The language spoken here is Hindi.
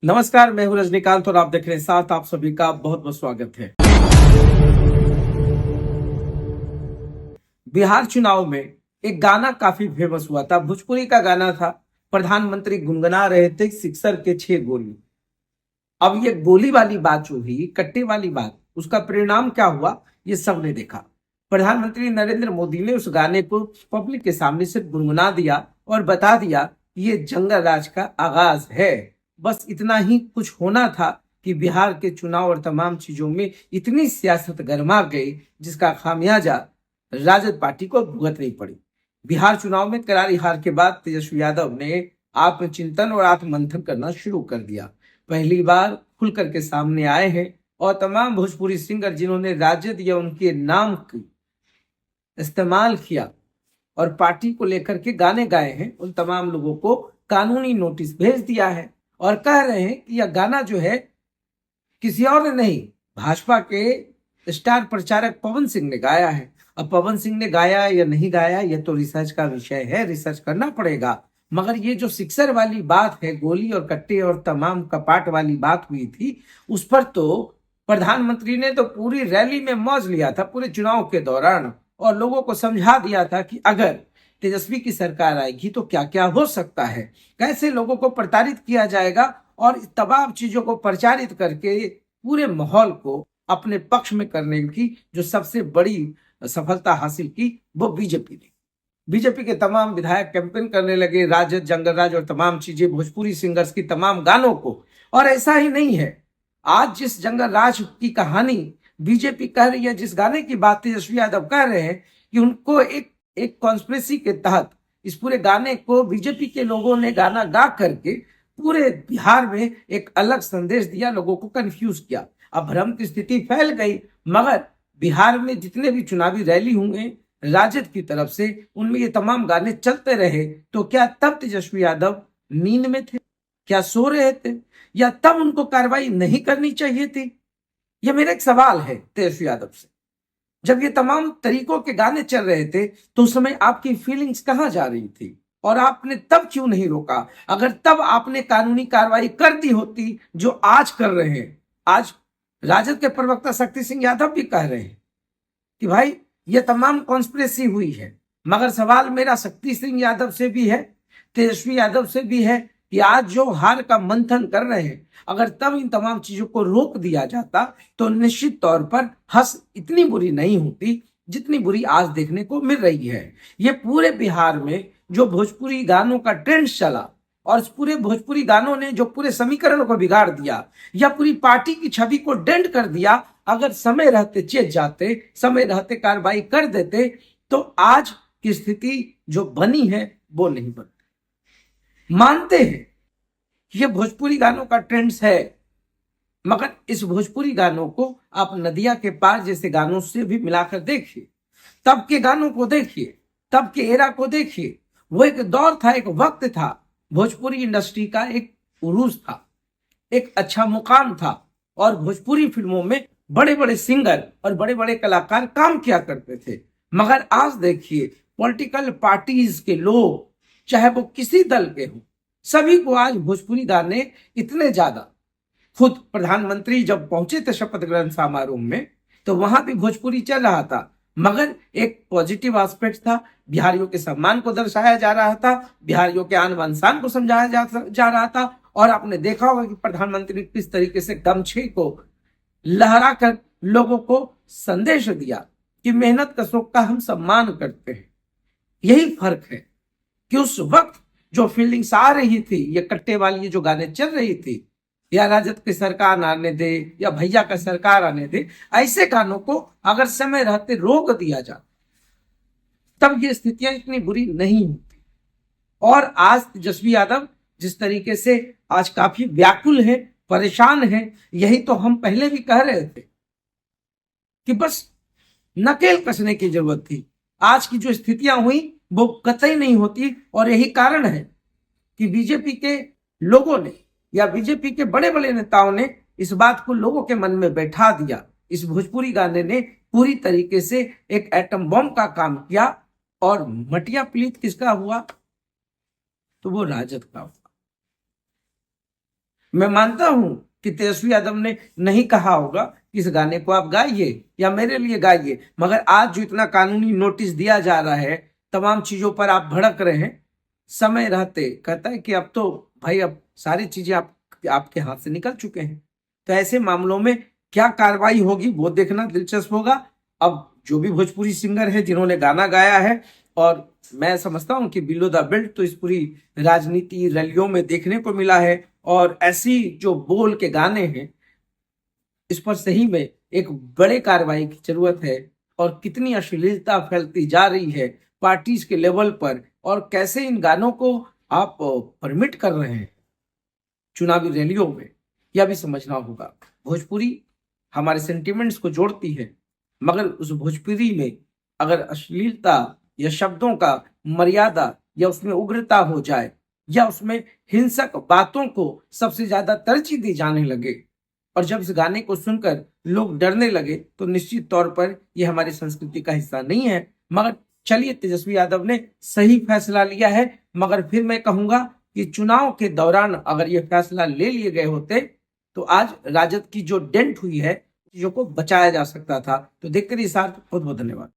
नमस्कार, मैं हूं रजनीकांत और आप देख रहे हैं साथ आप सभी का बहुत बहुत स्वागत है। बिहार चुनाव में एक गाना काफी फेमस हुआ था। भोजपुरी का गाना था। प्रधानमंत्री गुनगुना रहे थे सिक्सर के 6 गोली। अब ये गोली वाली बात जो हुई, कट्टे वाली बात, उसका परिणाम क्या हुआ ये सब ने देखा। प्रधानमंत्री नरेंद्र मोदी ने उस गाने को पब्लिक के सामने से गुनगुना दिया और बता दिया ये जंगल राज का आगाज है। बस इतना ही कुछ होना था कि बिहार के चुनाव और तमाम चीजों में इतनी सियासत गरमा गई जिसका खामियाजा राजद पार्टी को भुगतनी पड़ी। बिहार चुनाव में करारी हार के बाद तेजस्वी यादव ने आत्मचिंतन और आत्ममंथन करना शुरू कर दिया। पहली बार खुल करके सामने आए हैं और तमाम भोजपुरी सिंगर जिन्होंने राजद या उनके नाम की इस्तेमाल किया और पार्टी को लेकर के गाने गाए हैं, उन तमाम लोगों को कानूनी नोटिस भेज दिया है और कह रहे हैं कि यह गाना जो है किसी और ने नहीं, भाजपा के स्टार प्रचारक पवन सिंह ने गाया है। अब पवन सिंह ने गाया या नहीं गाया यह तो रिसर्च का विषय है, रिसर्च करना पड़ेगा। मगर ये जो सिक्सर वाली बात है, गोली और कट्टे और तमाम कपाट वाली बात हुई थी, उस पर तो प्रधानमंत्री ने तो पूरी रैली में मौज लिया था पूरे चुनाव के दौरान और लोगों को समझा दिया था कि अगर तेजस्वी की सरकार आएगी तो क्या क्या हो सकता है, कैसे लोगों को प्रताड़ित किया जाएगा और तमाम चीजों को प्रचारित करके पूरे माहौल को अपने पक्ष में करने की जो सबसे बड़ी सफलता हासिल की वो बीजेपी ने। बीजेपी के तमाम विधायक कैंपेन करने लगे, राजद, जंगलराज और तमाम चीजें, भोजपुरी सिंगर्स की तमाम गानों को। और ऐसा ही नहीं है, आज जिस जंगलराज की कहानी बीजेपी कह रही है, जिस गाने की बात तेजस्वी यादव कह रहे हैं कि उनको एक कॉन्स्पिरेसी के तहत इस पूरे गाने को बीजेपी के लोगों ने गाना गा करके पूरे बिहार में एक अलग संदेश दिया, लोगों को कंफ्यूज किया। अब भ्रम की स्थिति फैल गई। मगर बिहार में जितने भी चुनावी रैली होंगे राजद की तरफ से, उनमें ये तमाम गाने चलते रहे। तो क्या तब तेजस्वी यादव नींद में थे, क्या सो रहे थे, या तब उनको कार्रवाई नहीं करनी चाहिए थी? यह मेरा एक सवाल है तेजस्वी यादव से। जब ये तमाम तरीकों के गाने चल रहे थे तो उस समय आपकी फीलिंग्स कहां जा रही थी और आपने तब क्यों नहीं रोका? अगर तब आपने कानूनी कार्रवाई कर दी होती जो आज कर रहे हैं। आज राजद के प्रवक्ता शक्ति सिंह यादव भी कह रहे हैं कि भाई ये तमाम कॉन्स्पिरेसी हुई है। मगर सवाल मेरा शक्ति सिंह यादव से भी है, तेजस्वी यादव से भी है कि आज जो हार का मंथन कर रहे हैं, अगर तब इन तमाम चीजों को रोक दिया जाता तो निश्चित तौर पर हंस इतनी बुरी नहीं होती जितनी बुरी आज देखने को मिल रही है। ये पूरे बिहार में जो भोजपुरी गानों का ट्रेंड चला और पूरे भोजपुरी गानों ने जो पूरे समीकरण को बिगाड़ दिया या पूरी पार्टी की छवि को डेंट कर दिया, अगर समय रहते चेत जाते, समय रहते कार्रवाई कर देते तो आज की स्थिति जो बनी है वो नहीं बनती। मानते हैं ये भोजपुरी गानों का ट्रेंड्स है, मगर इस भोजपुरी गानों को आप नदिया के पार जैसे गानों से भी मिलाकर देखिए, तब के गानों को देखिए, तब के एरा को देखिए। वो एक दौर था, एक वक्त था, भोजपुरी इंडस्ट्री का एक उरूज था, एक अच्छा मुकाम था और भोजपुरी फिल्मों में बड़े बड़े सिंगर और बड़े बड़े कलाकार काम किया करते थे। मगर आज देखिए पॉलिटिकल पार्टीज के लोग, चाहे वो किसी दल के हो, सभी को आज भोजपुरी गाने इतने ज्यादा। खुद प्रधानमंत्री जब पहुंचे थे शपथ ग्रहण समारोह में तो वहां भी भोजपुरी चल रहा था, मगर एक पॉजिटिव एस्पेक्ट था, बिहारियों के सम्मान को दर्शाया जा रहा था, बिहारियों के आन बान शान को समझाया जा रहा था। और आपने देखा होगा कि प्रधानमंत्री किस तरीके से गमछे को लहरा कर लोगों को संदेश दिया कि मेहनत कशों का हम सम्मान करते हैं। यही फर्क है कि उस वक्त जो फीलिंग्स आ रही थी, ये कट्टे वाली जो गाने चल रही थी, या राजद की सरकार आने दे या भैया का सरकार आने दे, ऐसे गानों को अगर समय रहते रोक दिया जाता तब ये स्थितियां इतनी बुरी नहीं होती। और आज तेजस्वी यादव जिस तरीके से आज काफी व्याकुल है, परेशान है, यही तो हम पहले भी कह रहे थे कि बस नकेल कसने की जरूरत थी। आज की जो स्थितियां हुई वो कतई नहीं होती और यही कारण है कि बीजेपी के लोगों ने या बीजेपी के बड़े बड़े नेताओं ने इस बात को लोगों के मन में बैठा दिया। इस भोजपुरी गाने ने पूरी तरीके से एक एटम बम का काम किया और मटिया पलीत किसका हुआ? तो वो राजद का हुआ। मैं मानता हूं कि तेजस्वी यादव ने नहीं कहा होगा कि इस गाने को आप गाइए या मेरे लिए गाइए, मगर आज जो इतना कानूनी नोटिस दिया जा रहा है, तमाम चीजों पर आप भड़क रहे हैं, समय रहते कहता है कि अब तो भाई अब सारी चीजें आपके हाथ से निकल चुके हैं। तो ऐसे मामलों में क्या कार्रवाई होगी वो देखना दिलचस्प होगा। अब जो भी भोजपुरी सिंगर है जिन्होंने गाना गाया है, और मैं समझता हूं कि बिलो द बेल्ट तो इस पूरी राजनीति रैलियों में देखने को मिला है, और ऐसी जो बोल के गाने हैं इस पर सही में एक बड़े कार्रवाई की जरूरत है। और कितनी अश्लीलता फैलती जा रही है पार्टीज के लेवल पर, और कैसे इन गानों को आप परमिट कर रहे हैं चुनावी रैलियों में, यह भी समझना होगा। भोजपुरी हमारे सेंटिमेंट्स को जोड़ती है, मगर उस भोजपुरी में अगर अश्लीलता या शब्दों का मर्यादा या उसमें उग्रता हो जाए, या उसमें हिंसक बातों को सबसे ज्यादा तरजीह दी जाने लगे, और जब इस गाने को सुनकर लोग डरने लगे, तो निश्चित तौर पर यह हमारी संस्कृति का हिस्सा नहीं है। मगर चलिए, तेजस्वी यादव ने सही फैसला लिया है, मगर फिर मैं कहूंगा कि चुनाव के दौरान अगर यह फैसला ले लिए गए होते तो आज राजद की जो डेंट हुई है चीजों को बचाया जा सकता था। तो देखकर इस बहुत बहुत धन्यवाद।